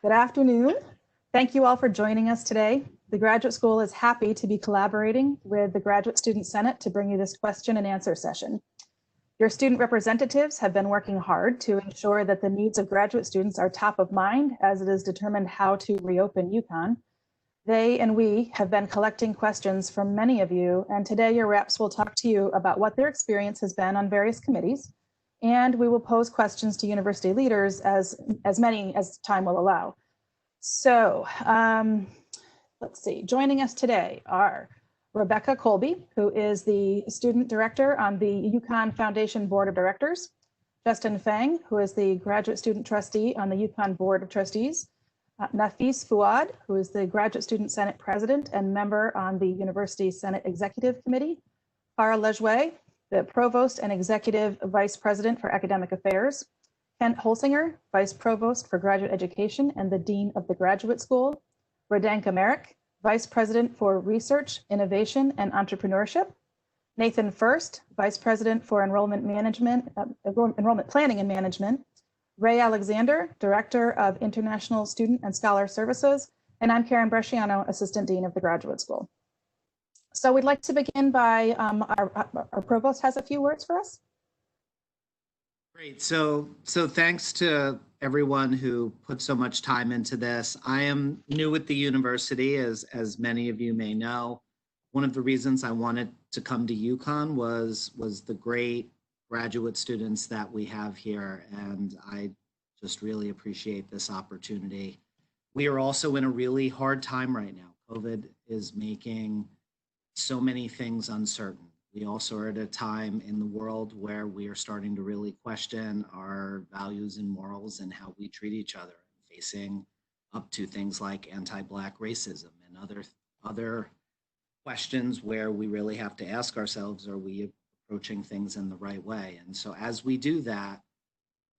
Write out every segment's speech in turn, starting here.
Good afternoon. Thank you all for joining us today. The Graduate School is happy to be collaborating with the Graduate Student Senate to bring you this question and answer session. Your student representatives have been working hard to ensure that the needs of graduate students are top of mind as it is determined how to reopen UConn. They and we have been collecting questions from many of you, and today your reps will talk to you about what their experience has been on various committees, and we will pose questions to university leaders as many as time will allow. So let's see, joining us today are Rebecca Colby, who is the student director on the UConn Foundation Board of Directors, Justin Fang, who is the graduate student trustee on the UConn Board of Trustees, Nafis Fuad, who is the Graduate Student Senate President and member on the University Senate Executive Committee, Lejuez, the Provost and Executive Vice President for Academic Affairs, Kent Holsinger, Vice Provost for Graduate Education and the Dean of the Graduate School, Radenka Maric, Vice President for Research, Innovation, and Entrepreneurship, Nathan Fuerst, Vice President for Enrollment Planning and Management, Ray Alexander, Director of International Student and Scholar Services, and I'm Karen Bresciano, Assistant Dean of the Graduate School. So we'd like to begin by, our Provost has a few words for us. Great, so thanks to everyone who put so much time into this. I am new at the university, as many of you may know. One of the reasons I wanted to come to UConn was the great graduate students that we have here, and I just really appreciate this opportunity. We are also in a really hard time right now. COVID is making so many things uncertain. We also are at a time in the world where we are starting to really question our values and morals and how we treat each other, facing up to things like anti-Black racism and other questions where we really have to ask ourselves, are we approaching things in the right way? And so as we do that,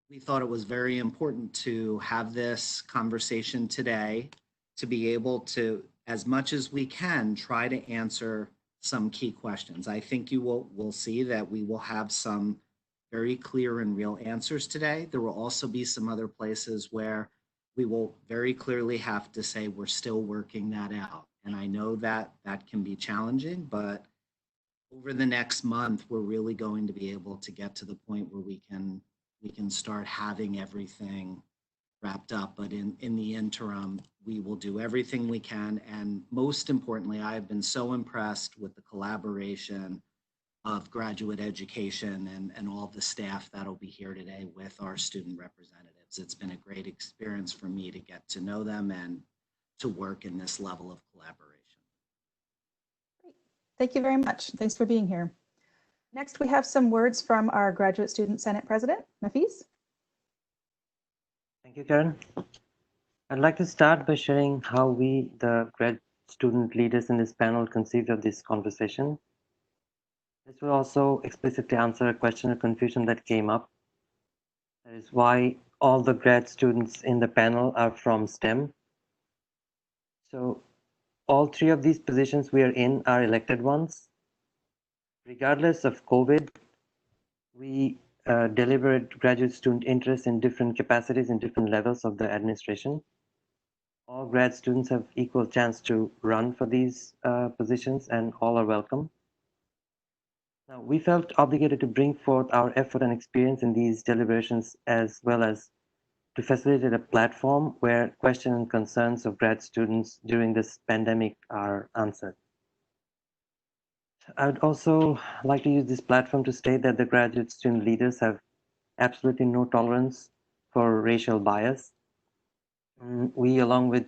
we thought it was very important to have this conversation today to be able to, as much as we can, try to answer some key questions. I think you will see that we will have some very clear and real answers today. There will also be some other places where we will very clearly have to say we're still working that out. And I know that that can be challenging, but over the next month, we're really going to be able to get to the point where we can start having everything wrapped up. But in the interim, we will do everything we can. And most importantly, I have been so impressed with the collaboration of graduate education and all the staff that'll be here today with our student representatives. It's been a great experience for me to get to know them and to work in this level of collaboration. Thank you very much. Thanks for being here. Next, we have some words from our Graduate Student Senate President, Nafis. Thank you, Karen. I'd like to start by sharing how we, the grad student leaders in this panel, conceived of this conversation. This will also explicitly answer a question or confusion that came up. That is why all the grad students in the panel are from STEM. So all three of these positions we are in are elected ones. Regardless of COVID, we deliberate graduate student interest in different capacities in different levels of the administration. All grad students have equal chance to run for these positions, and all are welcome. Now, we felt obligated to bring forth our effort and experience in these deliberations, as well as to facilitate a platform where questions and concerns of grad students during this pandemic are answered. I would also like to use this platform to state that the graduate student leaders have absolutely no tolerance for racial bias. We, along with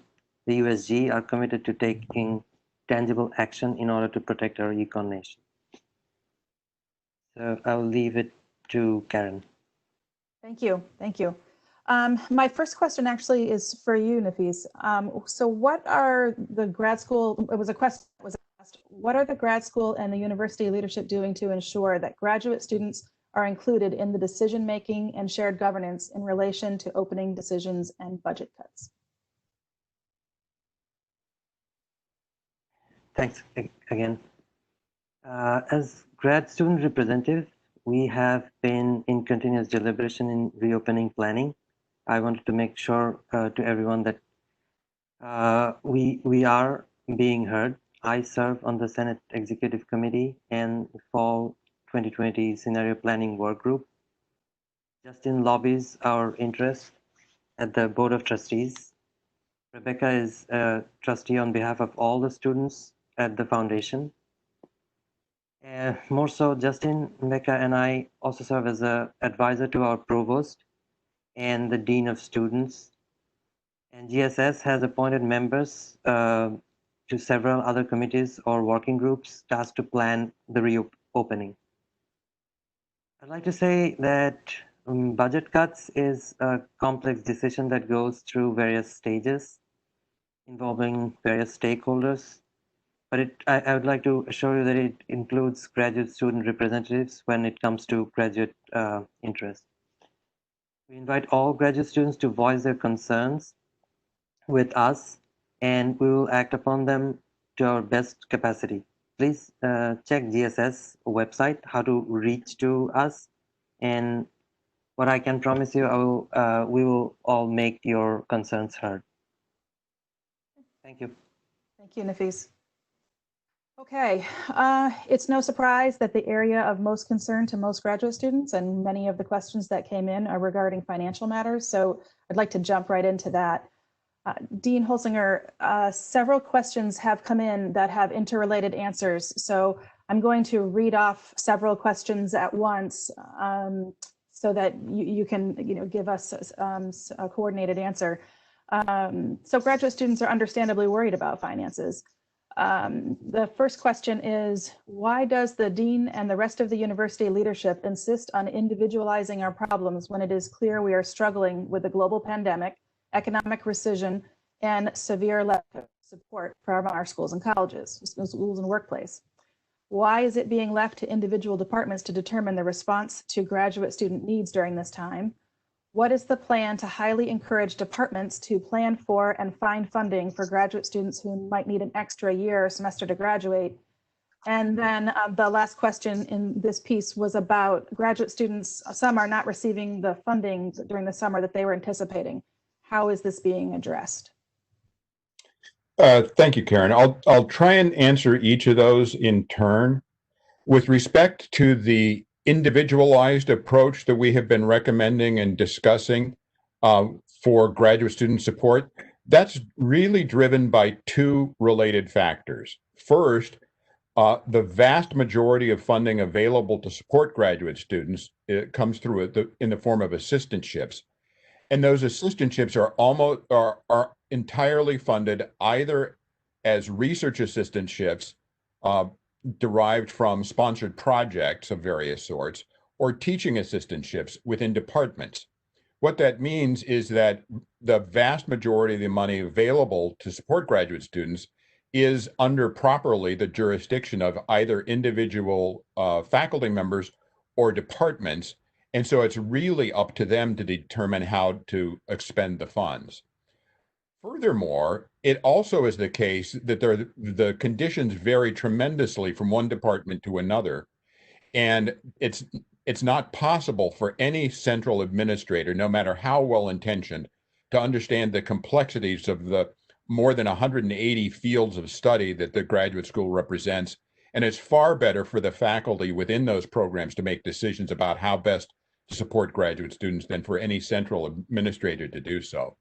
the USG, are committed to taking tangible action in order to protect our UConn nation. So I'll leave it to Karen. Thank you. Thank you. My first question actually is for you, Nafis. So what are the grad school, it was a question that was asked, what are the grad school and the university leadership doing to ensure that graduate students are included in the decision-making and shared governance in relation to opening decisions and budget cuts? Thanks again. As grad student representative, we have been in continuous deliberation in reopening planning. I wanted to make sure to everyone that We are being heard. I serve on the Senate Executive Committee and Fall 2020 Scenario Planning Work Group. Justin lobbies our interest at the Board of Trustees. Rebecca is a trustee on behalf of all the students at the foundation. More so, Justin, Rebecca, and I also serve as an advisor to our Provost and the Dean of Students. And GSS has appointed members to several other committees or working groups tasked to plan the reopening. I'd like to say that budget cuts is a complex decision that goes through various stages involving various stakeholders. But I would like to assure you that it includes graduate student representatives when it comes to graduate interest. We invite all graduate students to voice their concerns with us, and we will act upon them to our best capacity. Please check GSS website how to reach to us, and what I can promise you, we will all make your concerns heard. Thank you. Thank you, Nafis. Okay, it's no surprise that the area of most concern to most graduate students and many of the questions that came in are regarding financial matters. So I'd like to jump right into that. Dean Holsinger, several questions have come in that have interrelated answers. So I'm going to read off several questions at once so that you can give us a coordinated answer. So graduate students are understandably worried about finances. The first question is, why does the dean and the rest of the university leadership insist on individualizing our problems when it is clear we are struggling with the global pandemic, economic recession, and severe lack of support from our schools and colleges, schools and workplace? Why is it being left to individual departments to determine the response to graduate student needs during this time? What is the plan to highly encourage departments to plan for and find funding for graduate students who might need an extra year or semester to graduate? And then the last question in this piece was about graduate students. Some are not receiving the funding during the summer that they were anticipating. How is this being addressed? Thank you, Karen. I'll try and answer each of those in turn. With respect to the individualized approach that we have been recommending and discussing for graduate student support, that's really driven by two related factors. First, the vast majority of funding available to support graduate students comes through in the form of assistantships. And those assistantships are entirely funded either as research assistantships derived from sponsored projects of various sorts, or teaching assistantships within departments. What that means is that the vast majority of the money available to support graduate students is under properly the jurisdiction of either individual faculty members or departments. And so it's really up to them to determine how to expend the funds. Furthermore, it also is the case that the conditions vary tremendously from one department to another. And it's not possible for any central administrator, no matter how well-intentioned, to understand the complexities of the more than 180 fields of study that the graduate school represents. And it's far better for the faculty within those programs to make decisions about how best to support graduate students than for any central administrator to do so.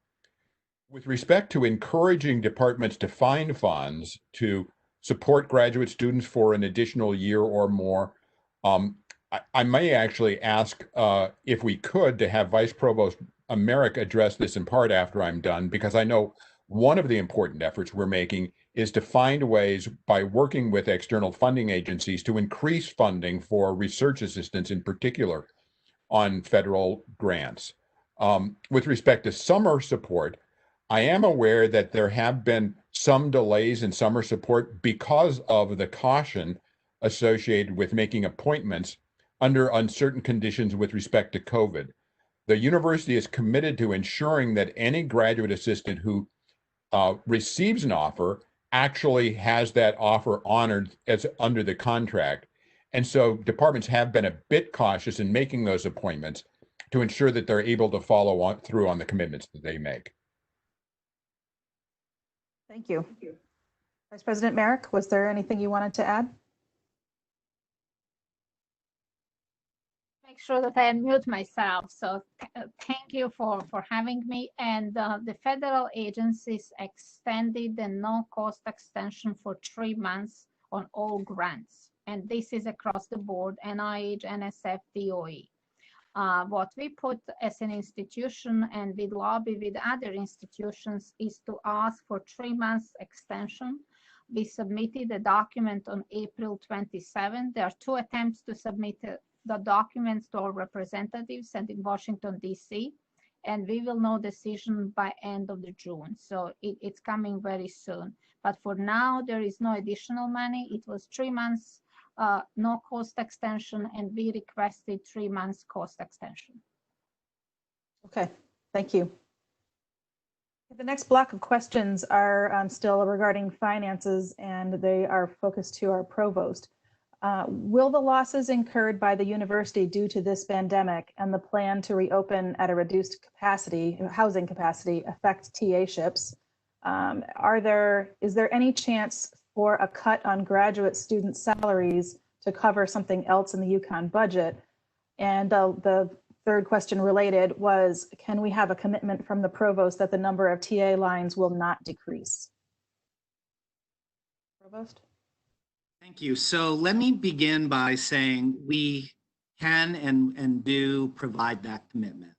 With respect to encouraging departments to find funds to support graduate students for an additional year or more, I may actually ask if we could to have Vice Provost Maric address this in part after I'm done, because I know one of the important efforts we're making is to find ways by working with external funding agencies to increase funding for research assistance in particular on federal grants. With respect to summer support, I am aware that there have been some delays in summer support because of the caution associated with making appointments under uncertain conditions with respect to COVID. The university is committed to ensuring that any graduate assistant who receives an offer actually has that offer honored as under the contract. And so departments have been a bit cautious in making those appointments to ensure that they're able to follow through on the commitments that they make. Thank you. Vice President Maric, was there anything you wanted to add? Make sure that I unmute myself. So thank you for having me. And the federal agencies extended the no-cost extension for 3 months on all grants. And this is across the board, NIH, NSF, DOE. What we put as an institution and we lobby with other institutions is to ask for 3 months extension. We submitted a document on April 27. There are 2 attempts to submit the documents to our representatives and in Washington, D.C., and we will know decision by end of the June. So it's coming very soon. But for now, there is no additional money. It was 3 months, no cost extension, and we requested 3 months cost extension. Okay, thank you. The next block of questions are still regarding finances, and they are focused to our provost. Will the losses incurred by the university due to this pandemic and the plan to reopen at a reduced capacity, housing capacity, affect TA-ships? Is there any chance for a cut on graduate student salaries to cover something else in the UConn budget? And the third question related was, can we have a commitment from the provost that the number of TA lines will not decrease? Provost? Thank you. So let me begin by saying we can and do provide that commitment.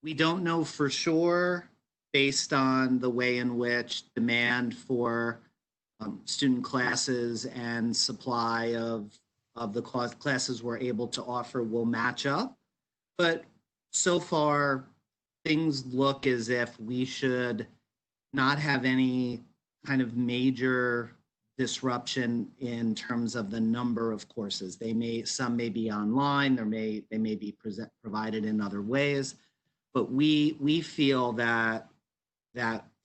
We don't know for sure based on the way in which demand for student classes and supply of the classes we're able to offer will match up. But so far, things look as if we should not have any kind of major disruption in terms of the number of courses. Some may be online, they may be provided in other ways, but we feel that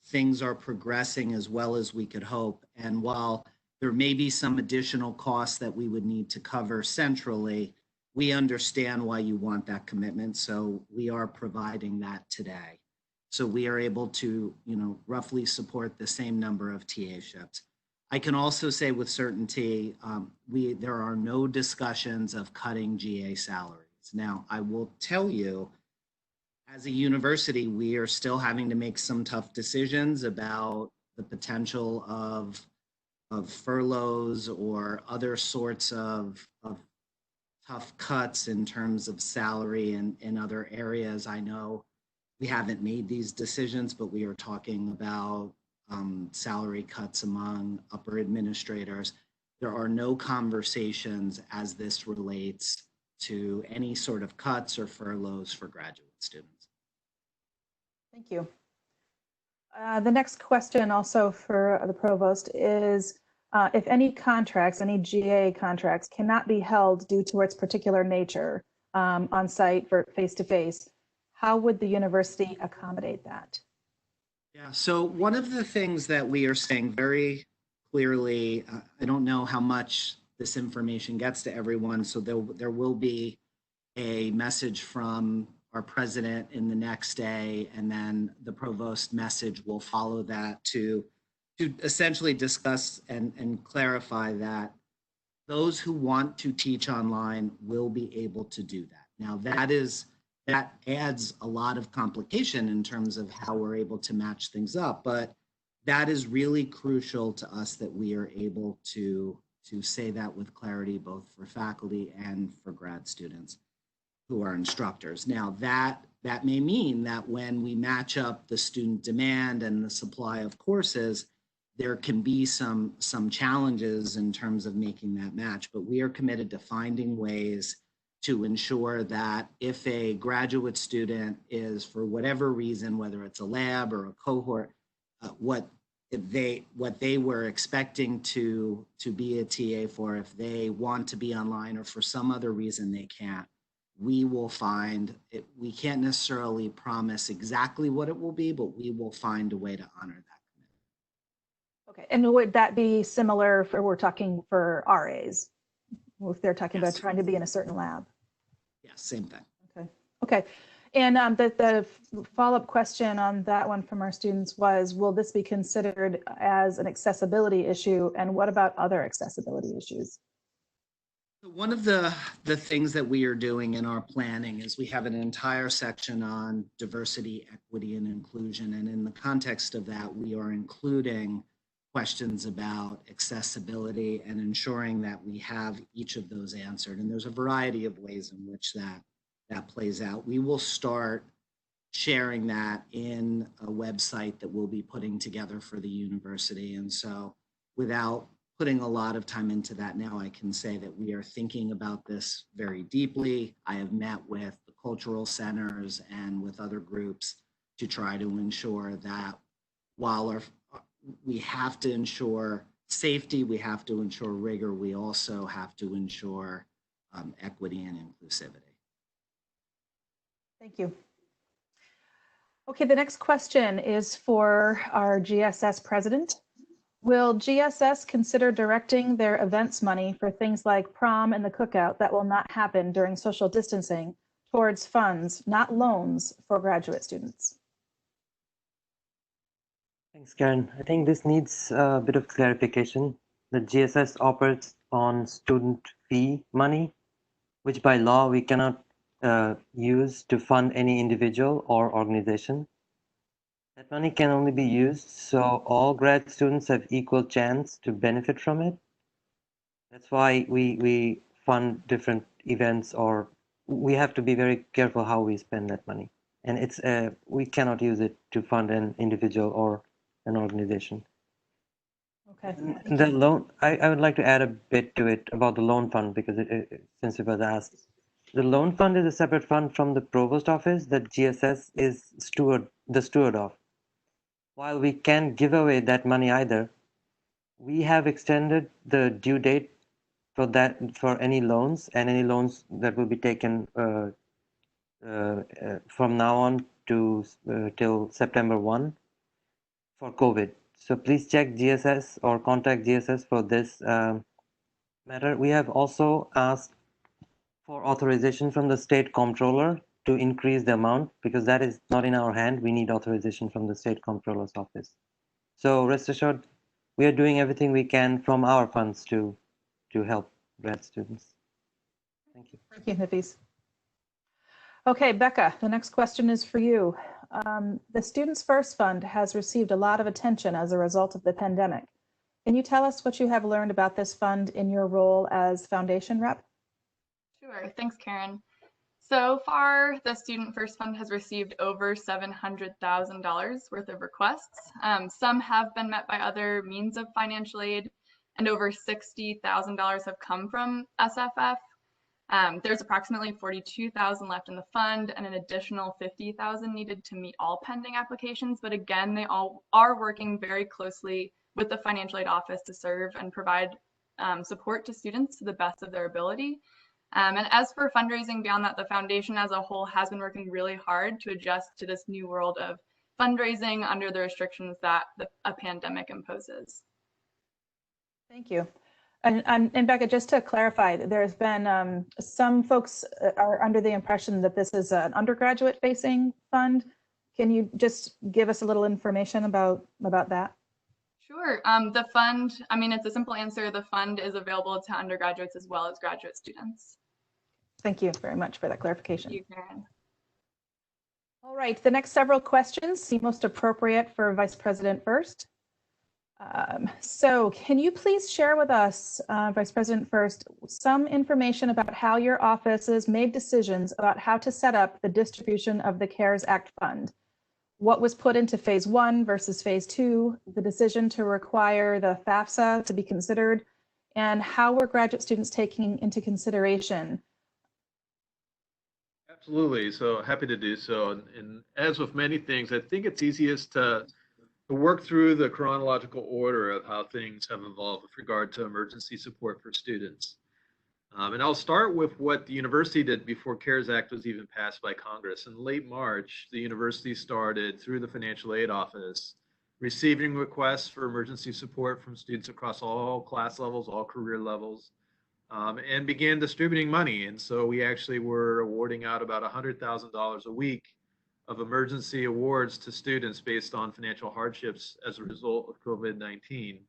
things are progressing as well as we could hope. And while there may be some additional costs that we would need to cover centrally, we understand why you want that commitment. So we are providing that today. So we are able to, roughly support the same number of TA-ships. I can also say with certainty, there are no discussions of cutting GA salaries. Now, I will tell you, as a university, we are still having to make some tough decisions about the potential of furloughs or other sorts of tough cuts in terms of salary and in other areas. I know we haven't made these decisions, but we are talking about salary cuts among upper administrators. There are no conversations as this relates to any sort of cuts or furloughs for graduate students. Thank you. The next question also for the provost is, if any contracts, any GA contracts cannot be held due to its particular nature on site for face-to-face, how would the university accommodate that? Yeah, so one of the things that we are saying very clearly, I don't know how much this information gets to everyone, so there will be a message from our president in the next day, and then the provost message will follow that to essentially discuss and clarify that those who want to teach online will be able to do that. Now that adds a lot of complication in terms of how we're able to match things up, but that is really crucial to us that we are able to say that with clarity, both for faculty and for grad students who are instructors. Now that may mean that when we match up the student demand and the supply of courses, there can be some challenges in terms of making that match, but we are committed to finding ways to ensure that if a graduate student is, for whatever reason, whether it's a lab or a cohort, what they were expecting to be a TA for, if they want to be online or for some other reason they can't, we will find it. We can't necessarily promise exactly what it will be, but we will find a way to honor that commitment. Okay, and would that be similar for, we're talking for RAs? If they're talking about trying to be in a certain lab. Yes, same thing. Okay. And the follow-up question on that one from our students was, will this be considered as an accessibility issue? And what about other accessibility issues? One of the things that we are doing in our planning is we have an entire section on diversity, equity, and inclusion. And in the context of that, we are including questions about accessibility and ensuring that we have each of those answered. And there's a variety of ways in which that plays out. We will start sharing that in a website that we'll be putting together for the university. And so without putting a lot of time into that now, I can say that we are thinking about this very deeply. I have met with the cultural centers and with other groups to try to ensure that while we have to ensure safety, we have to ensure rigor, we also have to ensure equity and inclusivity. Thank you. Okay, the next question is for our GSS president. Will GSS consider directing their events money for things like prom and the cookout that will not happen during social distancing towards funds, not loans, for graduate students? Thanks, Karen. I think this needs a bit of clarification. The GSS operates on student fee money, which by law we cannot use to fund any individual or organization. That money can only be used so all grad students have equal chance to benefit from it. That's why we fund different events, or we have to be very careful how we spend that money. And it's we cannot use it to fund an individual or an organization. Okay. And the loan, I would like to add a bit to it about the loan fund, because since it was asked. The loan fund is a separate fund from the Provost office that GSS is the steward of. While we can't give away that money either, we have extended the due date for any loans, and any loans that will be taken from now on to till September 1 for COVID. So please check GSS or contact GSS for this matter. We have also asked for authorization from the state comptroller to increase the amount, because that is not in our hand. We need authorization from the state comptroller's office. So rest assured, we are doing everything we can from our funds to help grad students. Thank you. Thank you, Nafis. Okay, Becca, the next question is for you. The Students First Fund has received a lot of attention as a result of the pandemic. Can you tell us what you have learned about this fund in your role as foundation rep? Sure, thanks, Karen. So far, the Student First Fund has received over $700,000 worth of requests. Some have been met by other means of financial aid, and over $60,000 have come from SFF. There's approximately $42,000 left in the fund, and an additional $50,000 needed to meet all pending applications. But again, they all are working very closely with the financial aid office to serve and provide support to students to the best of their ability. And as for fundraising beyond that, the foundation as a whole has been working really hard to adjust to this new world of fundraising under the restrictions that a pandemic imposes. Thank you. And Becca, just to clarify, there's been some folks are under the impression that this is an undergraduate facing fund. Can you just give us a little information about that? Sure. The fund, I mean, it's a simple answer. The fund is available to undergraduates as well as graduate students. Thank you very much for that clarification. Thank you, Karen. All right, the next several questions seem most appropriate for Vice President Fuerst. So can you please share with us, Vice President Fuerst, some information about how your offices made decisions about how to set up the distribution of the CARES Act fund? What was put into phase 1 versus phase 2, the decision to require the FAFSA to be considered, and how were graduate students taking into consideration? Absolutely. So happy to do so. And as with many things, I think it's easiest to work through the chronological order of how things have evolved with regard to emergency support for students. And I'll start with what the university did before CARES Act was even passed by Congress. In late March, the university started, through the financial aid office, receiving requests for emergency support from students across all class levels, all career levels. and began distributing money. And so we actually were awarding out about $100,000 a week of emergency awards to students based on financial hardships as a result of COVID-19.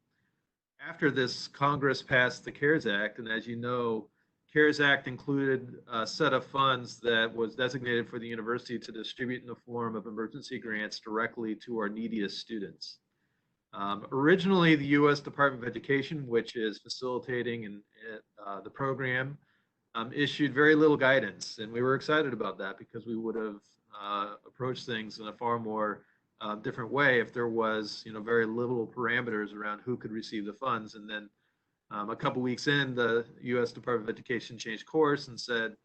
After this, Congress passed the CARES Act, and as you know, CARES Act included a set of funds that was designated for the university to distribute in the form of emergency grants directly to our neediest students. Originally, the U.S. Department of Education, which is facilitating the program, issued very little guidance, and we were excited about that because we would have approached things in a far more different way if there was, very little parameters around who could receive the funds. And then a couple weeks in, the U.S. Department of Education changed course and said,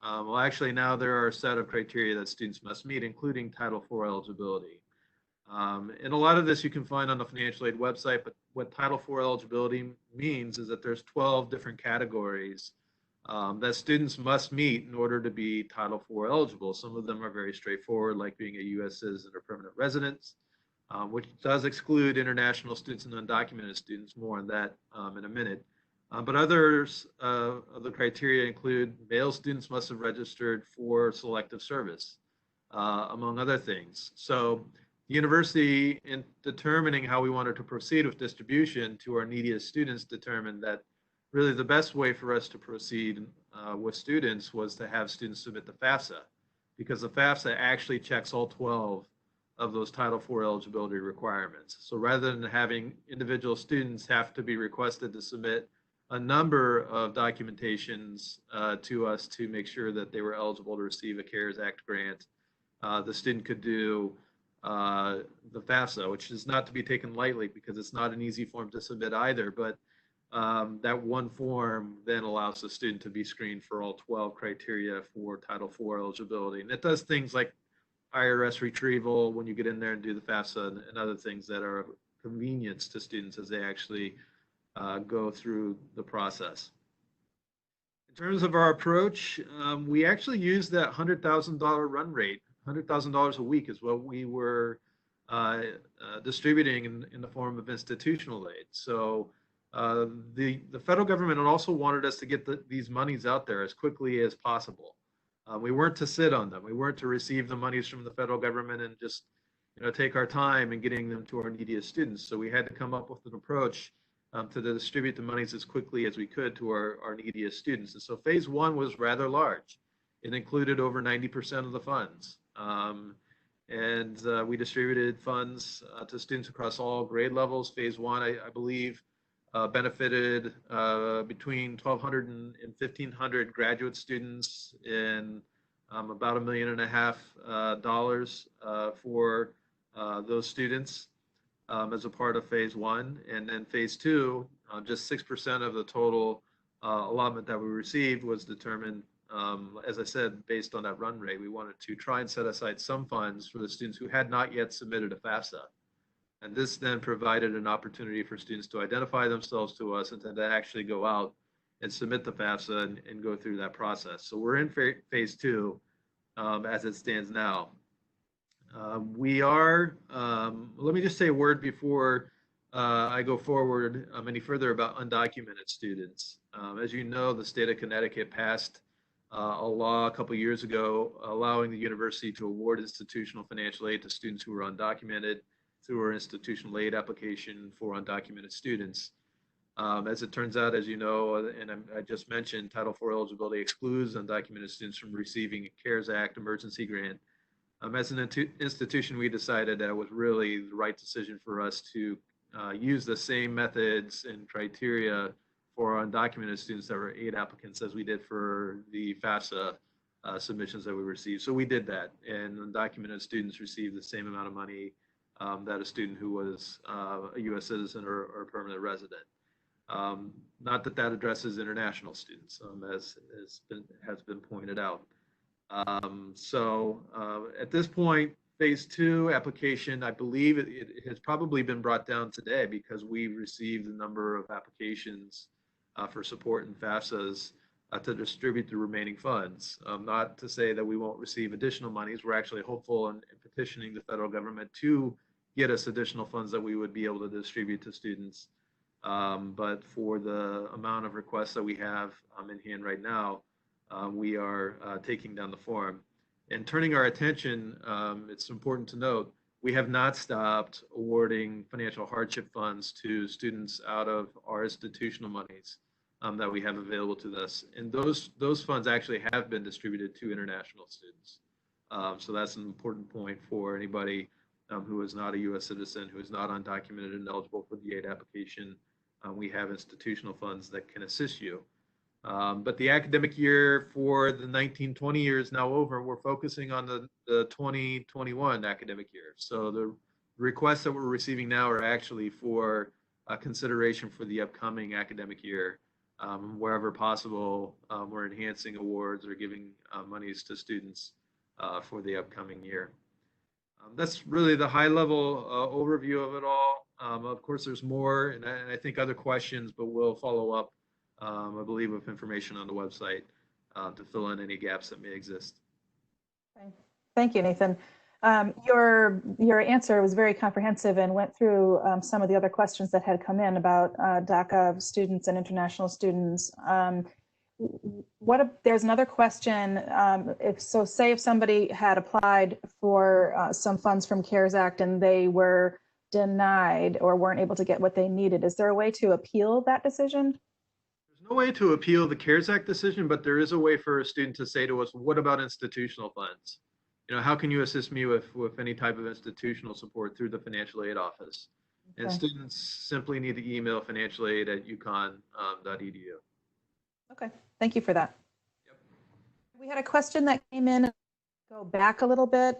well, actually now there are a set of criteria that students must meet, including Title IV eligibility. And a lot of this you can find on the financial aid website, but what Title IV eligibility means is that there's 12 different categories that students must meet in order to be Title IV eligible. Some of them are very straightforward, like being a U.S. citizen or permanent resident, which does exclude international students and undocumented students. More on that in a minute. But others of the criteria include male students must have registered for selective service, among other things. So the university, in determining how we wanted to proceed with distribution to our neediest students, determined that really the best way for us to proceed with students was to have students submit the FAFSA, because the FAFSA actually checks all 12 of those Title IV eligibility requirements. So rather than having individual students have to be requested to submit a number of documentations to us to make sure that they were eligible to receive a CARES Act grant, the student could do the FAFSA, which is not to be taken lightly because it's not an easy form to submit either, but that one form then allows the student to be screened for all 12 criteria for Title IV eligibility. And it does things like IRS retrieval when you get in there and do the FAFSA and other things that are a convenience to students as they actually go through the process. In terms of our approach, we actually used that $100,000 run rate. $100,000 a week is what we were distributing in the form of institutional aid. So the federal government also wanted us to get these monies out there as quickly as possible. We weren't to sit on them. We weren't to receive the monies from the federal government and just take our time in getting them to our neediest students. So we had to come up with an approach to distribute the monies as quickly as we could to our neediest students. And so phase one was rather large. It included over 90% of the funds. And we distributed funds to students across all grade levels. Phase one, I believe, benefited between 1,200 and 1,500 graduate students in about $1.5 million for those students as a part of phase one. And then phase two, just 6% of the total allotment that we received was determined, as I said, based on that run rate. We wanted to try and set aside some funds for the students who had not yet submitted a FAFSA. And this then provided an opportunity for students to identify themselves to us and to then actually go out and submit the FAFSA and go through that process. So we're in phase two as it stands now. We are, let me just say a word before I go forward any further about undocumented students. As you know, the state of Connecticut passed a law a couple years ago allowing the university to award institutional financial aid to students who are undocumented through our institutional aid application for undocumented students. As it turns out, as you know, and I just mentioned, Title IV eligibility excludes undocumented students from receiving a CARES Act emergency grant. As an institution, we decided that it was really the right decision for us to use the same methods and criteria for undocumented students that were aid applicants as we did for the FAFSA submissions that we received. So we did that, and undocumented students received the same amount of money that a student who was a U.S. citizen or a permanent resident. Not that that addresses international students, as has been pointed out. So at this point, phase two application, I believe it has probably been brought down today because we received a number of applications for support in FAFSAs to distribute the remaining funds. Not to say that we won't receive additional monies. We're actually hopeful and petitioning the federal government to get us additional funds that we would be able to distribute to students But for the amount of requests that we have in hand right now, we are taking down the form. And turning our attention, it's important to note, we have not stopped awarding financial hardship funds to students out of our institutional monies that we have available to us. And those funds actually have been distributed to international students. So that's an important point for anybody who is not a U.S. citizen, who is not undocumented and eligible for the aid application. We have institutional funds that can assist you. But the academic year for the 1920 year is now over. We're focusing on the 2021 academic year. So the requests that we're receiving now are actually for consideration for the upcoming academic year. Wherever possible, we're enhancing awards or giving monies to students for the upcoming year. That's really the high level overview of it all. Of course, there's more, and I think other questions, but we'll follow up, I believe, with information on the website to fill in any gaps that may exist. Okay. Thank you, Nathan. Your answer was very comprehensive and went through some of the other questions that had come in about DACA students and international students. There's another question. Say if somebody had applied for some funds from CARES Act and they were denied or weren't able to get what they needed, is there a way to appeal that decision? There's no way to appeal the CARES Act decision, but there is a way for a student to say to us, what about institutional funds? You know, how can you assist me with any type of institutional support through the financial aid office? Okay. And students simply need to email financialaid@uconn.edu. Okay, thank you for that. Yep. We had a question that came in, go back a little bit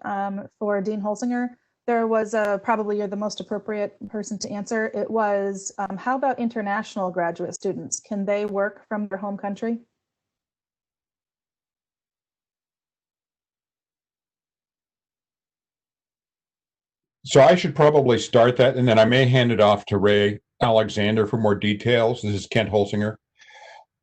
for Dean Holsinger. There was probably you're the most appropriate person to answer. It was, how about international graduate students? Can they work from their home country? So I should probably start that, and then I may hand it off to Ray Alexander for more details. This is Kent Holsinger.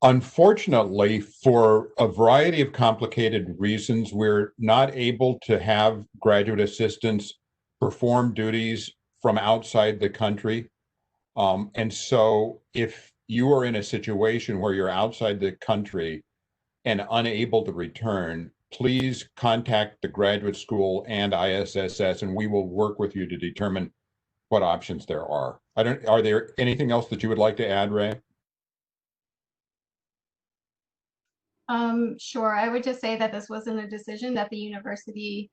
Unfortunately, for a variety of complicated reasons, we're not able to have graduate assistants perform duties from outside the country. And so if you are in a situation where you're outside the country and unable to return, please contact the graduate school and ISSS, and we will work with you to determine what options there are. Are there anything else that you would like to add, Ray? Sure. I would just say that this wasn't a decision that the university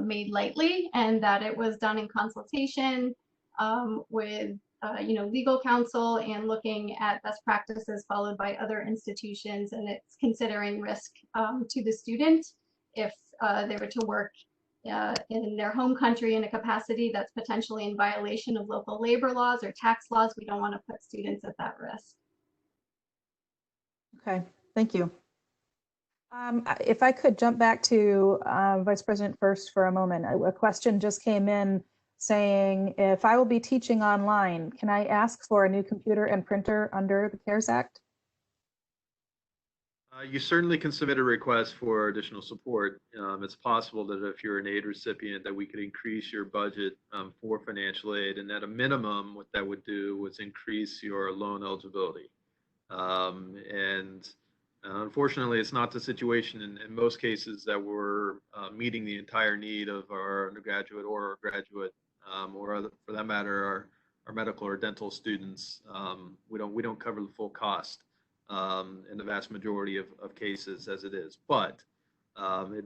made lightly, and that it was done in consultation with legal counsel and looking at best practices followed by other institutions, and it's considering risk to the student if they were to work in their home country in a capacity that's potentially in violation of local labor laws or tax laws. We don't want to put students at that risk. Okay, thank you. If I could jump back to Vice President Fuerst for a moment. A question just came in saying, if I will be teaching online, can I ask for a new computer and printer under the CARES Act? You certainly can submit a request for additional support. It's possible that if you're an aid recipient that we could increase your budget for financial aid, and at a minimum what that would do was increase your loan eligibility. Unfortunately, it's not the situation in most cases that we're meeting the entire need of our undergraduate or our graduate, or other, for that matter, our medical or dental students. We don't cover the full cost in the vast majority of cases as it is. But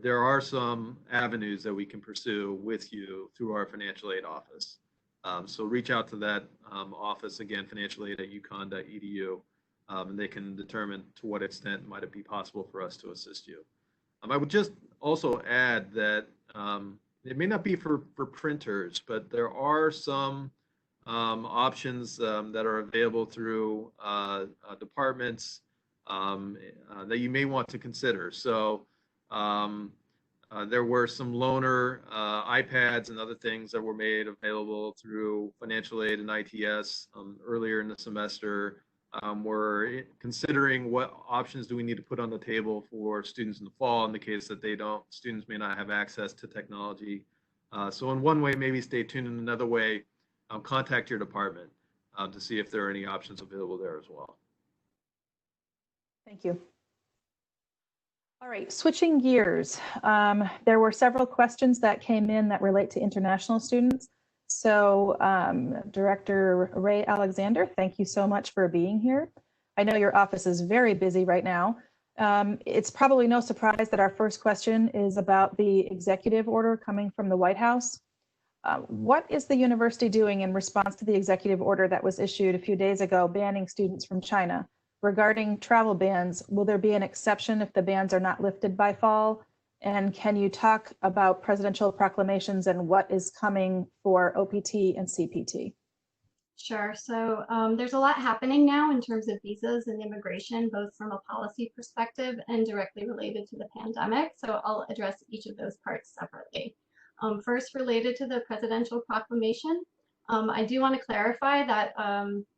there are some avenues that we can pursue with you through our financial aid office. So reach out to that office, again, financialaid@uconn.edu. And they can determine to what extent might it be possible for us to assist you. I would just also add that it may not be for printers, but there are some options that are available through departments that you may want to consider. So there were some loaner iPads and other things that were made available through financial aid and ITS earlier in the semester. We're considering what options do we need to put on the table for students in the fall in the case that students may not have access to technology. So in one way, maybe stay tuned. In another way, contact your department. to see if there are any options available there as well. Thank you. All right, switching gears. There were several questions that came in that relate to international students. So Director Ray Alexander, thank you so much for being here. I know your office is very busy right now. It's probably no surprise that our first question is about the executive order coming from the White House. What is the university doing in response to the executive order that was issued a few days ago banning students from China? Regarding travel bans, will there be an exception if the bans are not lifted by fall? And can you talk about presidential proclamations and what is coming for OPT and CPT? Sure. So there's a lot happening now in terms of visas and immigration, both from a policy perspective and directly related to the pandemic. So I'll address each of those parts separately. First, related to the presidential proclamation, I do want to clarify that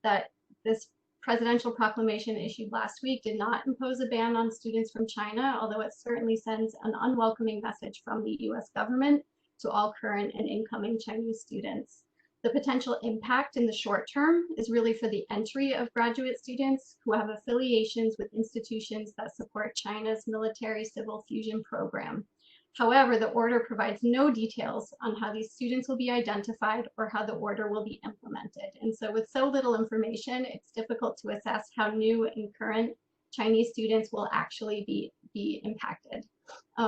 that this presidential proclamation issued last week did not impose a ban on students from China, although it certainly sends an unwelcoming message from the US government to all current and incoming Chinese students. The potential impact in the short term is really for the entry of graduate students who have affiliations with institutions that support China's military civil fusion program. However, the order provides no details on how these students will be identified or how the order will be implemented. And so with so little information, it's difficult to assess how new and current Chinese students will actually be impacted.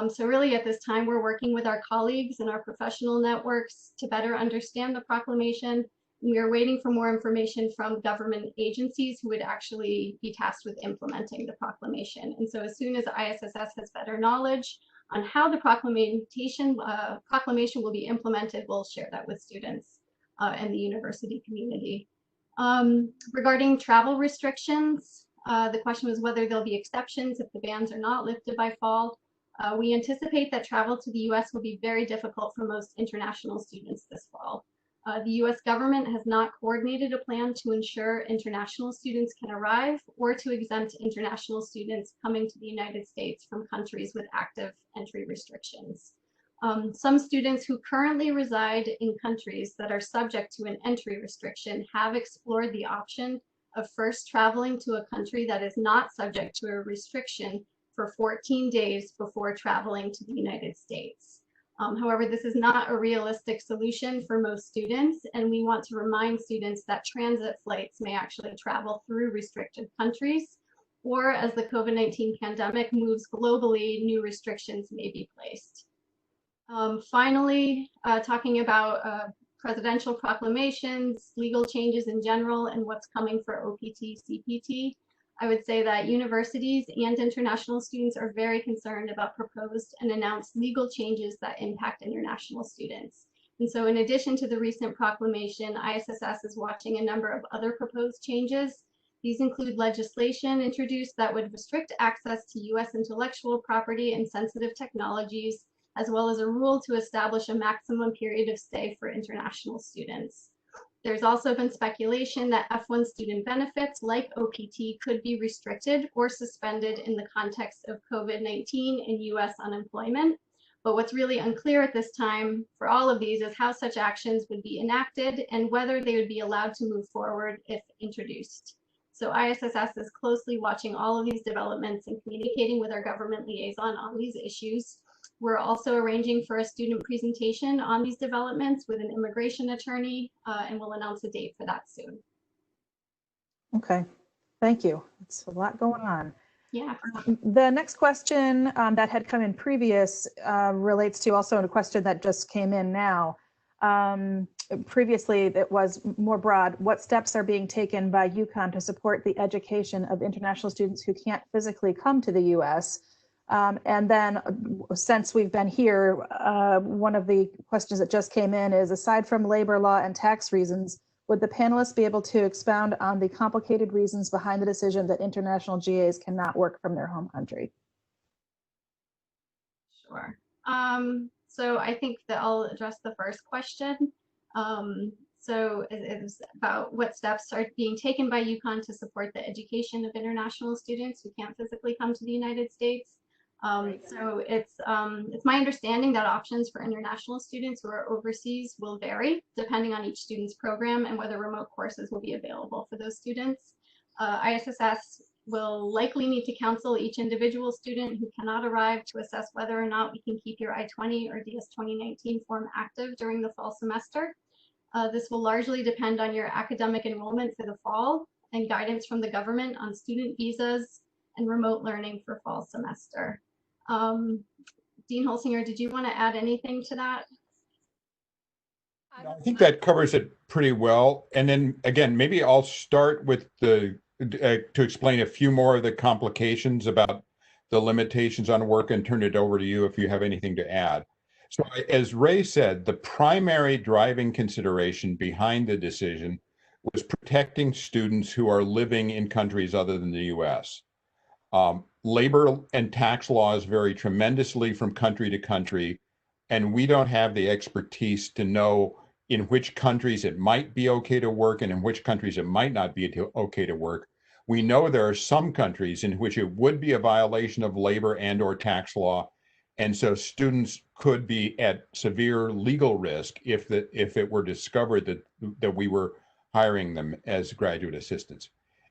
So really at this time, we're working with our colleagues and our professional networks to better understand the proclamation. We are waiting for more information from government agencies who would actually be tasked with implementing the proclamation. And so as soon as ISSS has better knowledge on how the proclamation will be implemented, we'll share that with students and the university community. Regarding travel restrictions, the question was whether there'll be exceptions if the bans are not lifted by fall. We anticipate that travel to the US will be very difficult for most international students this fall. The US government has not coordinated a plan to ensure international students can arrive or to exempt international students coming to the United States from countries with active entry restrictions. Some students who currently reside in countries that are subject to an entry restriction have explored the option of first traveling to a country that is not subject to a restriction for 14 days before traveling to the United States. However, this is not a realistic solution for most students, and we want to remind students that transit flights may actually travel through restricted countries, or as the COVID-19 pandemic moves globally, new restrictions may be placed. Finally, talking about presidential proclamations, legal changes in general, and what's coming for OPT, CPT, I would say that universities and international students are very concerned about proposed and announced legal changes that impact international students. And so in addition to the recent proclamation, ISSS is watching a number of other proposed changes. These include legislation introduced that would restrict access to US intellectual property and sensitive technologies, as well as a rule to establish a maximum period of stay for international students. There's also been speculation that F1 student benefits like OPT could be restricted or suspended in the context of COVID-19 and US unemployment. But what's really unclear at this time for all of these is how such actions would be enacted and whether they would be allowed to move forward if introduced. So ISSS is closely watching all of these developments and communicating with our government liaison on these issues. We're also arranging for a student presentation on these developments with an immigration attorney, and we'll announce a date for that soon. Okay, thank you. It's a lot going on. Yeah. The next question that had come in previous relates to also a question that just came in now. Previously, it was more broad. What steps are being taken by UConn to support the education of international students who can't physically come to the US? And then since we've been here, one of the questions that just came in is, aside from labor law and tax reasons, would the panelists be able to expound on the complicated reasons behind the decision that international GAs cannot work from their home country? Sure. So I think that I'll address the first question. So it was about what steps are being taken by UConn to support the education of international students who can't physically come to the United States. So it's my understanding that options for international students who are overseas will vary depending on each student's program and whether remote courses will be available for those students. ISSS will likely need to counsel each individual student who cannot arrive to assess whether or not we can keep your I-20 or DS 2019 form active during the fall semester. This will largely depend on your academic enrollment for the fall and guidance from the government on student visas and remote learning for fall semester. Dean Holsinger, did you want to add anything to that? I think that covers it pretty well. And then again, maybe I'll start with the to explain a few more of the complications about the limitations on work and turn it over to you if you have anything to add. So as Ray said, the primary driving consideration behind the decision was protecting students who are living in countries other than the US. Labor and tax laws vary tremendously from country to country, and we don't have the expertise to know in which countries it might be okay to work and in which countries it might not be okay to work. We know there are some countries in which it would be a violation of labor and or tax law, and so students could be at severe legal risk if it were discovered that we were hiring them as graduate assistants.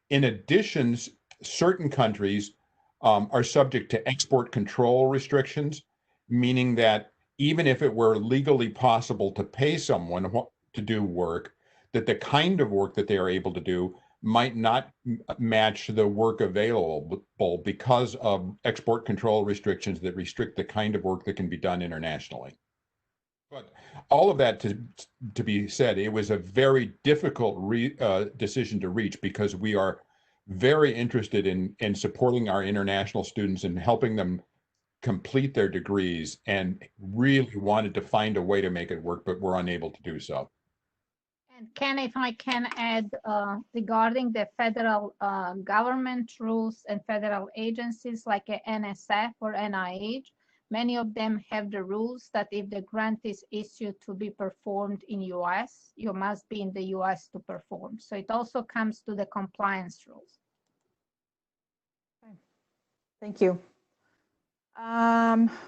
In addition, certain countries are subject to export control restrictions, meaning that even if it were legally possible to pay someone to do work, that the kind of work that they are able to do might not match the work available because of export control restrictions that restrict the kind of work that can be done internationally. But all of that to be said, it was a very difficult decision to reach because we are very interested in supporting our international students and helping them complete their degrees, and really wanted to find a way to make it work, but were unable to do so. And Ken, if I can add regarding the federal government rules and federal agencies like NSF or NIH, many of them have the rules that if the grant is issued to be performed in US, you must be in the US to perform. So it also comes to the compliance rules. Okay. Thank you.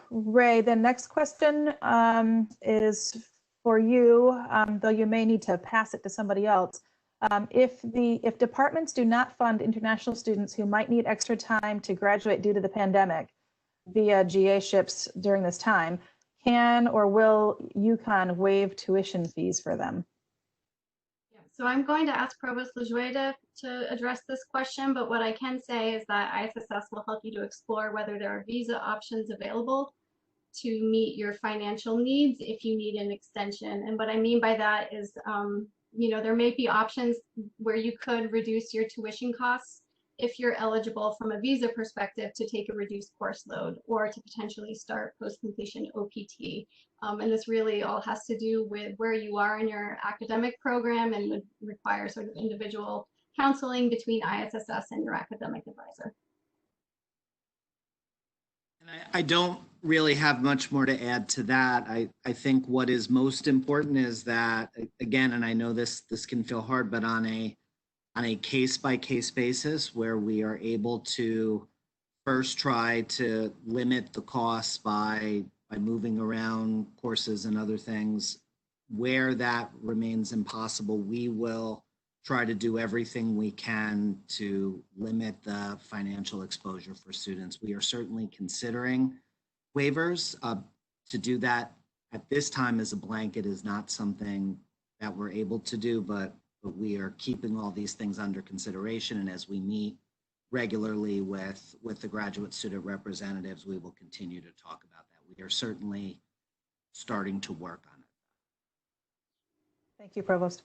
Ray, the next question is for you, though you may need to pass it to somebody else. If departments do not fund international students who might need extra time to graduate due to the pandemic via GA ships during this time, can or will UConn waive tuition fees for them? So I'm going to ask Provost Lejuez to address this question, but what I can say is that ISSS will help you to explore whether there are visa options available to meet your financial needs if you need an extension. And what I mean by that is, there may be options where you could reduce your tuition costs if you're eligible from a visa perspective to take a reduced course load or to potentially start post-completion OPT. And this really all has to do with where you are in your academic program and would require sort of individual counseling between ISSS and your academic advisor. And I don't really have much more to add to that. I think what is most important is that, again, and I know this can feel hard, but on a case-by-case basis where we are able to first try to limit the costs by moving around courses and other things. Where that remains impossible, we will try to do everything we can to limit the financial exposure for students. We are certainly considering waivers. To do that at this time as a blanket is not something that we're able to do, but we are keeping all these things under consideration. And as we meet regularly with the graduate student representatives, we will continue to talk about that. We are certainly starting to work on it. Thank you, Provost.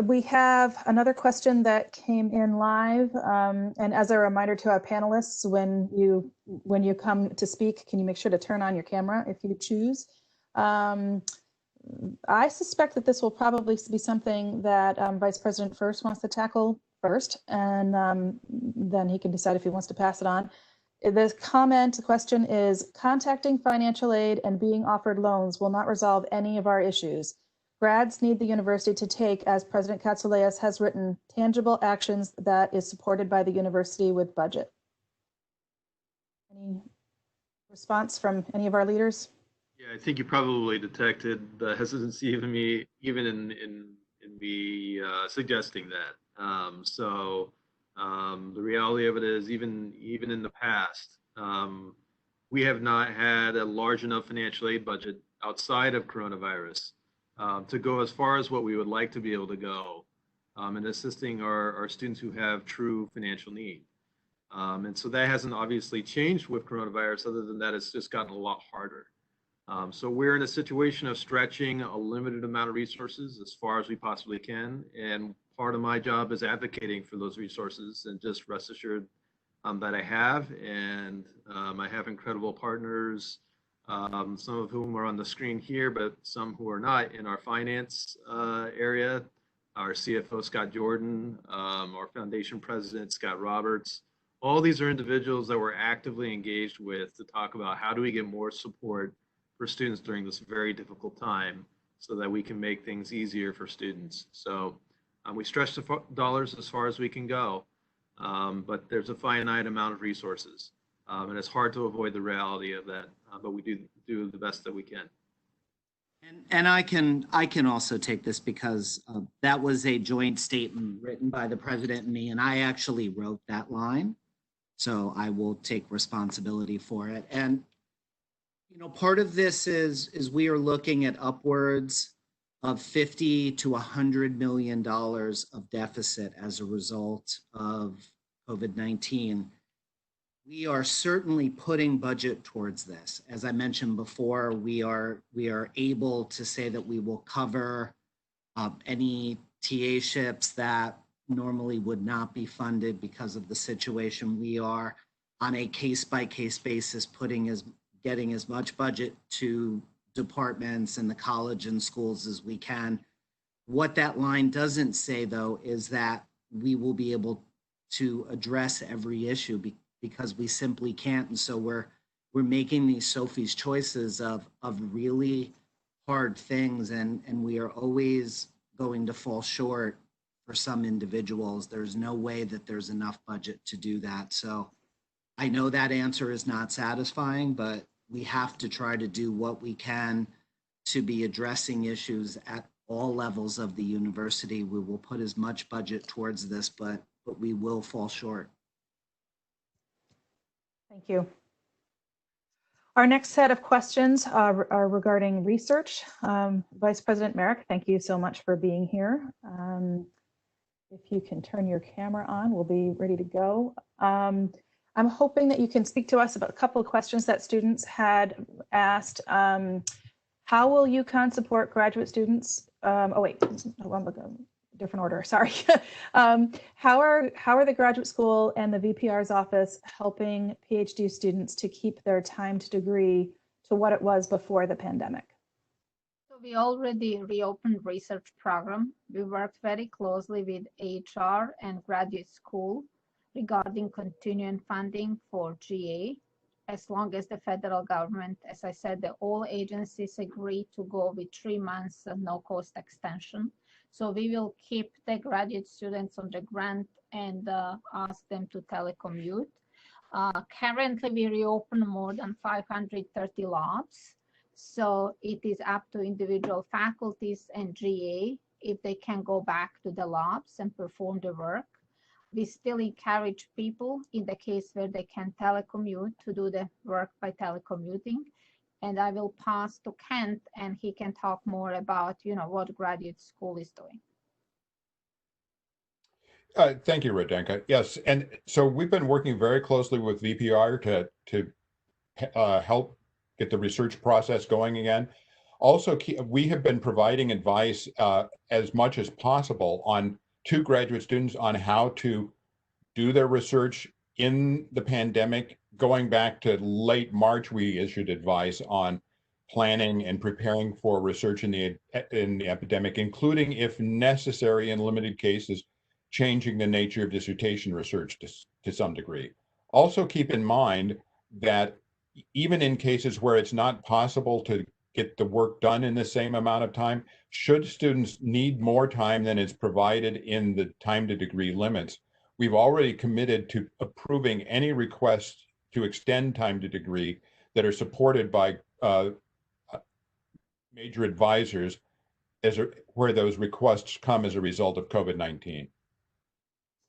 We have another question that came in live. And as a reminder to our panelists, when you come to speak, can you make sure to turn on your camera if you choose? I suspect that this will probably be something that Vice President Fuerst wants to tackle first, and then he can decide if he wants to pass it on. The question is, contacting financial aid and being offered loans will not resolve any of our issues. Grads need the university to take, as President Katsouleas has written, tangible actions that is supported by the university with budget. Any response from any of our leaders? Yeah, I think you probably detected the hesitancy of me, even in me suggesting that. The reality of it is, even in the past, we have not had a large enough financial aid budget outside of coronavirus to go as far as what we would like to be able to go in assisting our students who have true financial need. And so that hasn't obviously changed with coronavirus, other than that it's just gotten a lot harder. So we're in a situation of stretching a limited amount of resources as far as we possibly can. And part of my job is advocating for those resources, and just rest assured that I have. And I have incredible partners, some of whom are on the screen here, but some who are not, in our finance area. Our CFO, Scott Jordan, our foundation president, Scott Roberts. All these are individuals that we're actively engaged with to talk about how do we get more support for students during this very difficult time, so that we can make things easier for students. So we stretch the dollars as far as we can go, but there's a finite amount of resources, and it's hard to avoid the reality of that, but we do the best that we can. And I can also take this, because that was a joint statement written by the president and me, and I actually wrote that line. So I will take responsibility for it. And part of this is we are looking at upwards of $50 to $100 million of deficit as a result of COVID-19. We are certainly putting budget towards this. As I mentioned before, we are able to say that we will cover any TA-ships that normally would not be funded because of the situation. We are on a case-by-case basis getting as much budget to departments and the college and schools as we can. What that line doesn't say, though, is that we will be able to address every issue because we simply can't. And so we're making these Sophie's choices of really hard things, and we are always going to fall short for some individuals. There's no way that there's enough budget to do that. So I know that answer is not satisfying, but we have to try to do what we can to be addressing issues at all levels of the university. We will put as much budget towards this, but we will fall short. Thank you. Our next set of questions are regarding research. Vice President Maric, thank you so much for being here. If you can turn your camera on, we'll be ready to go. I'm hoping that you can speak to us about a couple of questions that students had asked. How will UConn support graduate students? Oh wait, different order, sorry. How are the graduate school and the VPR's office helping PhD students to keep their time to degree to what it was before the pandemic? So we already reopened research program. We worked very closely with HR and graduate school regarding continuing funding for GA, as long as the federal government, as I said, all agencies agreed to go with 3 months no cost extension. So we will keep the graduate students on the grant and ask them to telecommute. Currently, we reopen more than 530 labs. So it is up to individual faculties and GA if they can go back to the labs and perform the work. We still encourage people in the case where they can telecommute to do the work by telecommuting. And I will pass to Kent, and he can talk more about, what graduate school is doing. Thank you, Radenka. Yes, and so we've been working very closely with VPR to help get the research process going again. Also, we have been providing advice as much as possible to graduate students on how to do their research in the pandemic. Going back to late March, we issued advice on planning and preparing for research in the epidemic, including, if necessary, in limited cases, changing the nature of dissertation research to some degree. Also keep in mind that even in cases where it's not possible to get the work done in the same amount of time, should students need more time than is provided in the time to degree limits, we've already committed to approving any request to extend time to degree that are supported by major advisors where those requests come as a result of COVID-19.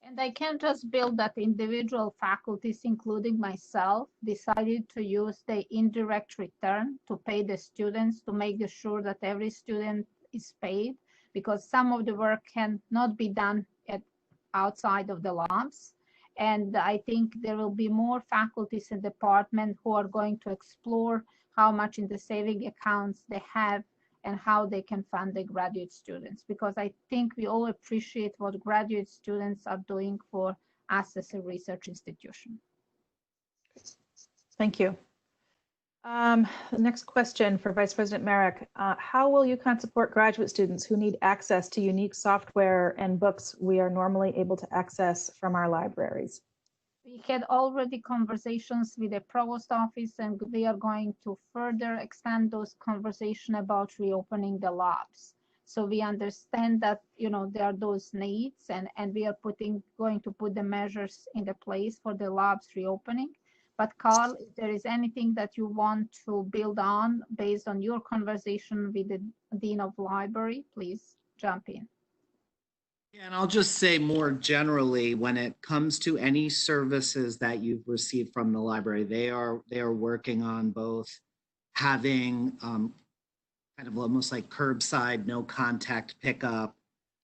And I can't just build that individual faculties, including myself, decided to use the indirect return to pay the students to make sure that every student is paid, because some of the work cannot be done outside of the labs. And I think there will be more faculties and departments who are going to explore how much in the saving accounts they have and how they can fund the graduate students, because I think we all appreciate what graduate students are doing for us as a research institution. Thank you. The next question for Vice President Maric. How will UConn support graduate students who need access to unique software and books we are normally able to access from our libraries? We had already conversations with the Provost office, and we are going to further expand those conversations about reopening the labs. So we understand that, you know, there are those needs, and we are going to put the measures into place for the labs reopening. But Carl, if there is anything that you want to build on based on your conversation with the Dean of Library, please jump in. And I'll just say more generally, when it comes to any services that you've received from the library, they are working on both having kind of almost like curbside, no contact pickup.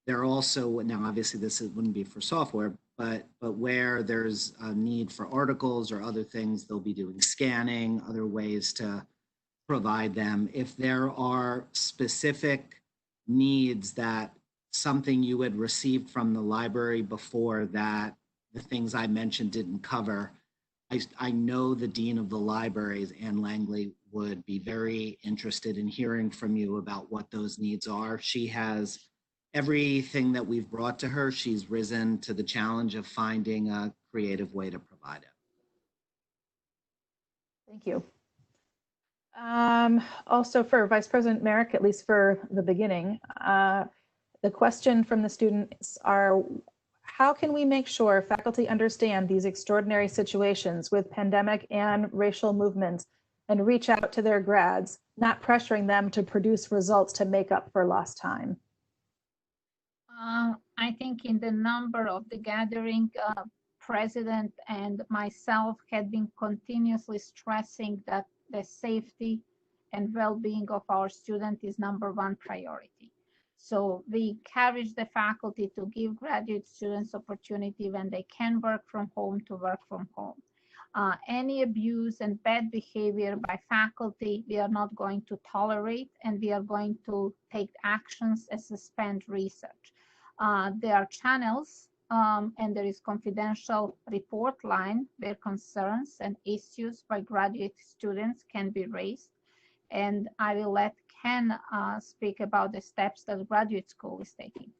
They're also, now obviously wouldn't be for software, but where there's a need for articles or other things, they'll be doing scanning, other ways to provide them. If there are specific needs that something you had received from the library before that the things I mentioned didn't cover, I know the Dean of the Libraries, Ann Langley, would be very interested in hearing from you about what those needs are. She has everything that we've brought to her. She's risen to the challenge of finding a creative way to provide it. Thank you. Also for Vice President Maric, at least for the beginning, the question from the students are, how can we make sure faculty understand these extraordinary situations with pandemic and racial movements and reach out to their grads, not pressuring them to produce results to make up for lost time? I think in the number of the gathering, President and myself had been continuously stressing that the safety and well-being of our student is #1 priority. So we encourage the faculty to give graduate students opportunity when they can work from home to work from home. Any abuse and bad behavior by faculty, we are not going to tolerate, and we are going to take actions and suspend research. There are channels and there is confidential report line where concerns and issues by graduate students can be raised. And I will let Ken speak about the steps that the graduate school is taking.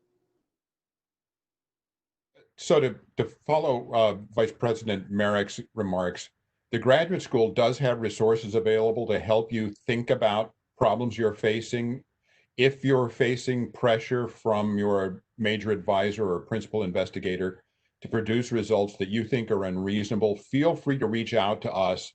So to follow Vice President Maric's remarks, the graduate school does have resources available to help you think about problems you're facing. If you're facing pressure from your major advisor or principal investigator to produce results that you think are unreasonable, feel free to reach out to us.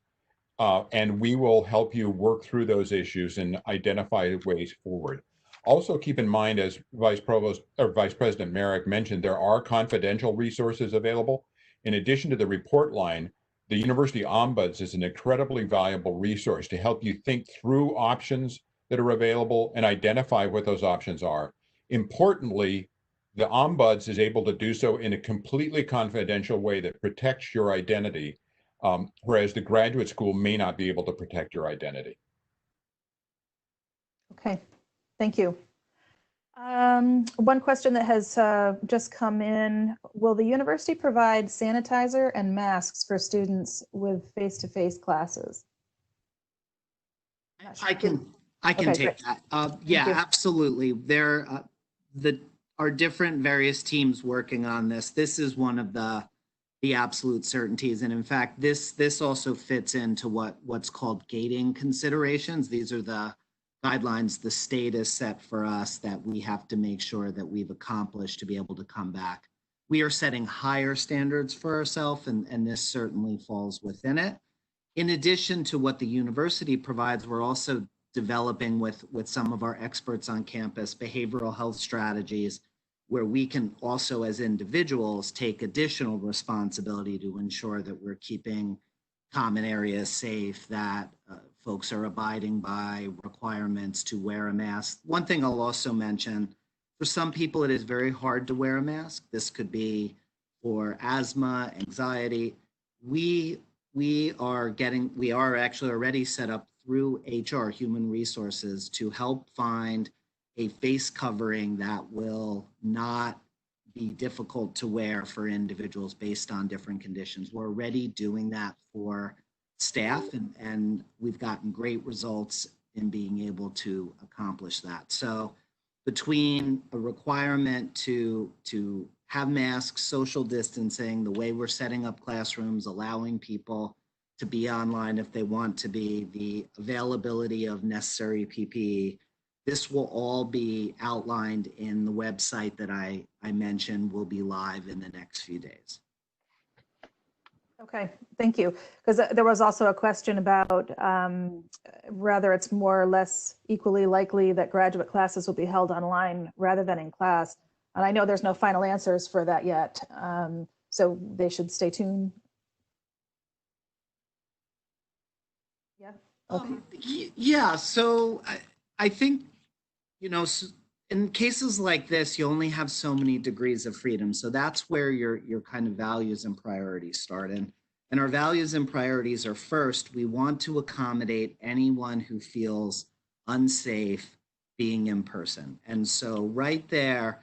And we will help you work through those issues and identify ways forward. Also keep in mind, as Vice President Maric mentioned, there are confidential resources available. In addition to the report line, the University Ombuds is an incredibly valuable resource to help you think through options that are available and identify what those options are. Importantly, the Ombuds is able to do so in a completely confidential way that protects your identity. Whereas the graduate school may not be able to protect your identity. Okay, thank you. One question that has just come in, will the university provide sanitizer and masks for students with face-to-face classes? I can Okay, take great. that. Yeah, absolutely. There are different various teams working on this. This is one of the absolute certainties. And in fact, this also fits into what's called gating considerations. These are the guidelines the state has set for us that we have to make sure that we've accomplished to be able to come back. We are setting higher standards for ourselves, and this certainly falls within it. In addition to what the university provides, we're also developing with some of our experts on campus behavioral health strategies where we can also as individuals take additional responsibility to ensure that we're keeping common areas safe, that folks are abiding by requirements to wear a mask. One thing I'll also mention, for some people it is very hard to wear a mask. This could be for asthma, anxiety. We are actually already set up through HR, Human Resources, to help find a face covering that will not be difficult to wear for individuals based on different conditions. We're already doing that for staff, and we've gotten great results in being able to accomplish that. So between a requirement to have masks, social distancing, the way we're setting up classrooms, allowing people to be online if they want to be, the availability of necessary PPE, this will all be outlined in the website that I mentioned will be live in the next few days. Okay, thank you. Because there was also a question about whether it's more or less equally likely that graduate classes will be held online rather than in class. And I know there's no final answers for that yet, so they should stay tuned. Yeah. Okay. Yeah. So I think, you know, in cases like this, you only have so many degrees of freedom. So that's where your kind of values and priorities start. And our values and priorities are, first, we want to accommodate anyone who feels unsafe being in person. And so right there,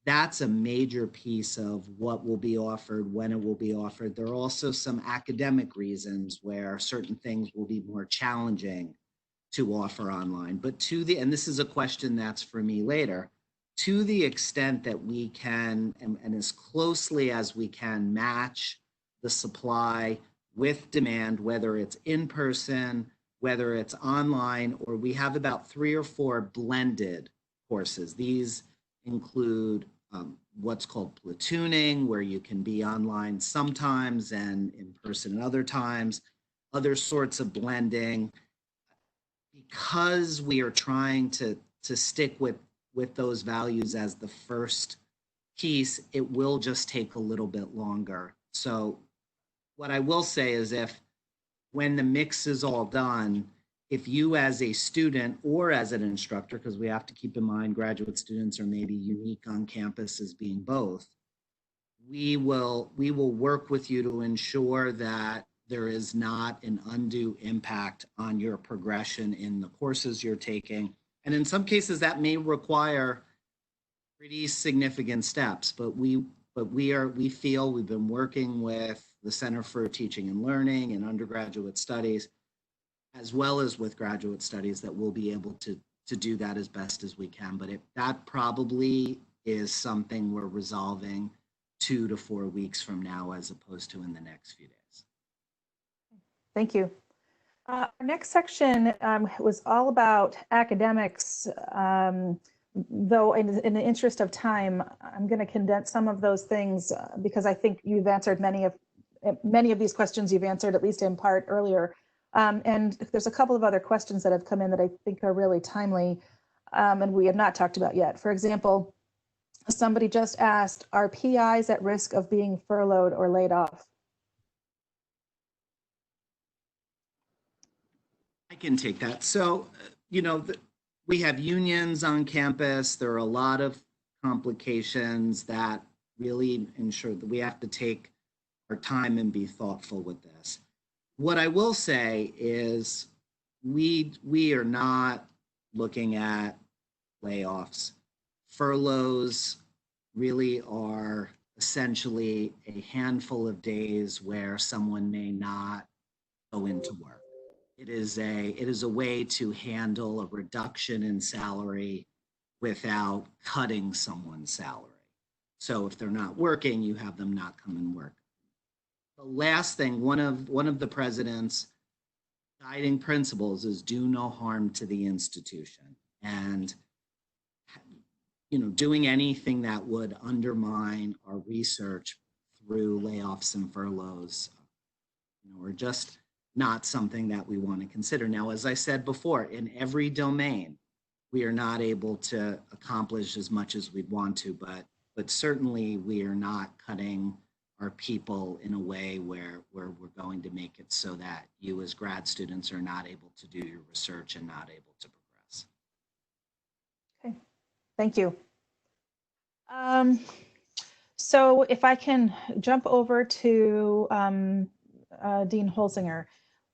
that's a major piece of what will be offered, when it will be offered. There are also some academic reasons where certain things will be more challenging to offer online. But and this is a question that's for me later, to the extent that we can, and as closely as we can, match the supply with demand, whether it's in person, whether it's online, or we have about 3 or 4 blended courses. These include what's called platooning, where you can be online sometimes and in person at other times, other sorts of blending. Because we are trying to stick with those values as the first piece, it will just take a little bit longer. So what I will say is, when the mix is all done, if you as a student or as an instructor, because we have to keep in mind graduate students are maybe unique on campus as being both, we will work with you to ensure that there is not an undue impact on your progression in the courses you're taking. And in some cases that may require pretty significant steps, but we feel we've been working with the Center for Teaching and Learning and undergraduate studies, as well as with graduate studies, that we'll be able to do that as best as we can. But that probably is something we're resolving 2 to 4 weeks from now, as opposed to in the next few days. Thank you. Our next section was all about academics, though in the interest of time, I'm going to condense some of those things because I think you've answered many of these questions you've answered, at least in part, earlier. And there's a couple of other questions that have come in that I think are really timely and we have not talked about yet. For example, somebody just asked, are PIs at risk of being furloughed or laid off? I can take that. So, you know, we have unions on campus. There are a lot of complications that really ensure that we have to take our time and be thoughtful with this. What I will say is we are not looking at layoffs. Furloughs really are essentially a handful of days where someone may not go into work. It is a way to handle a reduction in salary without cutting someone's salary. So if they're not working, you have them not come and work. The last thing, one of the president's guiding principles is do no harm to the institution. And you know, doing anything that would undermine our research through layoffs and furloughs, you know, or just not something that we want to consider. Now, as I said before, in every domain, we are not able to accomplish as much as we'd want to, but certainly we are not cutting our people in a way where we're going to make it so that you as grad students are not able to do your research and not able to progress. Okay, thank you. So if I can jump over to Dean Holsinger,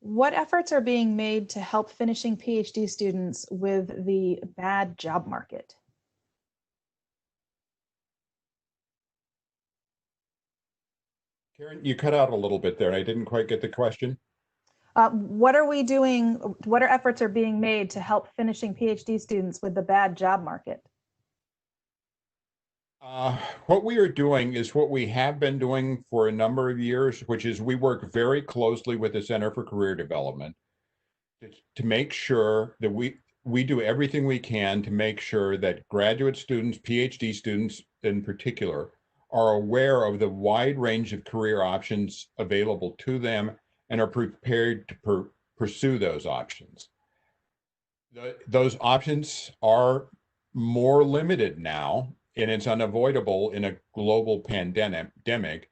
what efforts are being made to help finishing PhD students with the bad job market? Karen, you cut out a little bit there. I didn't quite get the question. What are we doing? What efforts are being made to help finishing PhD students with the bad job market? What we are doing is what we have been doing for a number of years, which is we work very closely with the Center for Career Development to make sure that we do everything we can to make sure that graduate students, PhD students in particular, are aware of the wide range of career options available to them and are prepared to pursue those options. Those options are more limited now, and it's unavoidable in a global pandemic,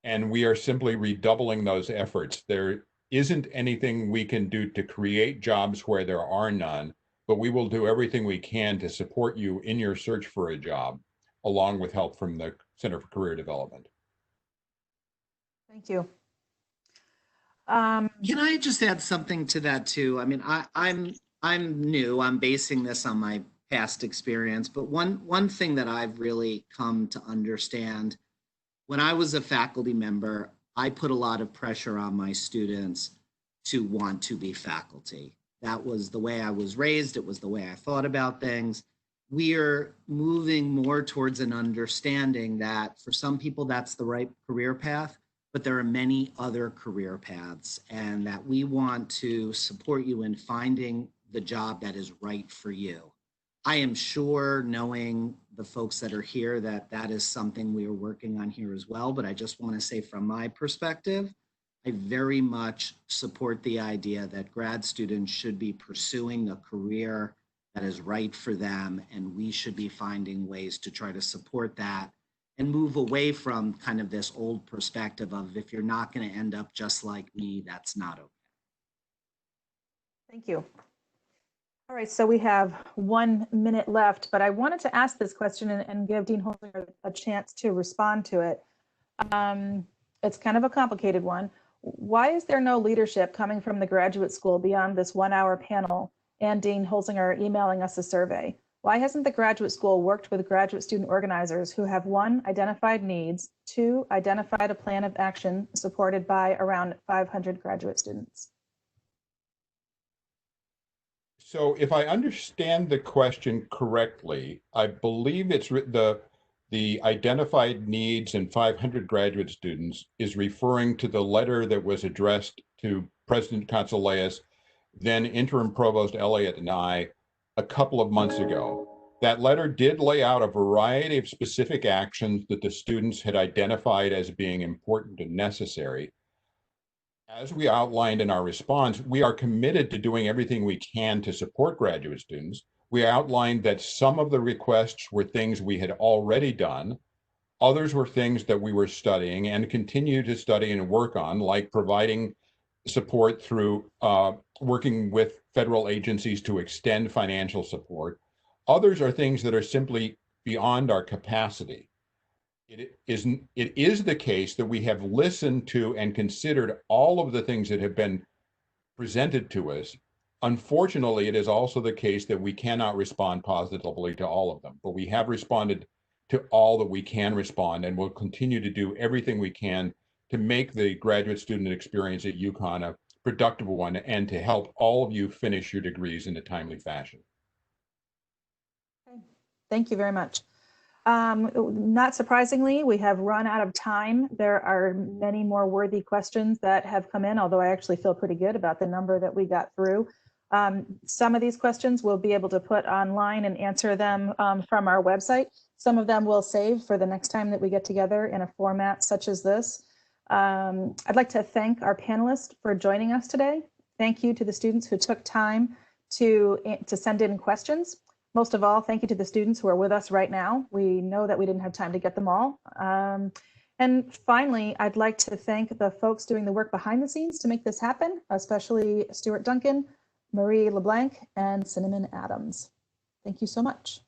and we are simply redoubling those efforts. There isn't anything we can do to create jobs where there are none, but we will do everything we can to support you in your search for a job, along with help from the Center for Career Development. Thank you. Can I just add something to that too? I mean, I'm new. I'm basing this on my past experience, but one thing that I've really come to understand, when I was a faculty member, I put a lot of pressure on my students to want to be faculty. That was the way I was raised. It was the way I thought about things. We are moving more towards an understanding that for some people that's the right career path, but there are many other career paths, and that we want to support you in finding the job that is right for you. I am sure, knowing the folks that are here, that that is something we are working on here as well. But I just want to say from my perspective, I very much support the idea that grad students should be pursuing a career that is right for them, and we should be finding ways to try to support that and move away from kind of this old perspective of, if you're not going to end up just like me, that's not okay. Thank you. All right, so we have 1 minute left, but I wanted to ask this question and give Dean Holsinger a chance to respond to it. It's kind of a complicated one. Why is there no leadership coming from the graduate school beyond this 1 hour panel and Dean Holsinger emailing us a survey? Why hasn't the graduate school worked with graduate student organizers who have, 1, identified needs, 2, identified a plan of action supported by around 500 graduate students? So if I understand the question correctly, I believe it's the identified needs and 500 graduate students is referring to the letter that was addressed to President Consoleas, then Interim Provost Elliott, and I a couple of months ago. That letter did lay out a variety of specific actions that the students had identified as being important and necessary. As we outlined in our response, we are committed to doing everything we can to support graduate students. We outlined that some of the requests were things we had already done. Others were things that we were studying and continue to study and work on, like providing support through working with federal agencies to extend financial support. Others are things that are simply beyond our capacity. It is the case that we have listened to and considered all of the things that have been presented to us. Unfortunately, it is also the case that we cannot respond positively to all of them, but we have responded to all that we can respond, and will continue to do everything we can to make the graduate student experience at UConn a productive one and to help all of you finish your degrees in a timely fashion. Okay. Thank you very much. Not surprisingly, we have run out of time. There are many more worthy questions that have come in, although I actually feel pretty good about the number that we got through. Some of these questions we'll be able to put online and answer them from our website. Some of them we'll save for the next time that we get together in a format such as this. I'd like to thank our panelists for joining us today. Thank you to the students who took time to send in questions. Most of all, thank you to the students who are with us right now. We know that we didn't have time to get them all. And finally, I'd like to thank the folks doing the work behind the scenes to make this happen, especially Stuart Duncan, Marie LeBlanc, and Cinnamon Adams. Thank you so much.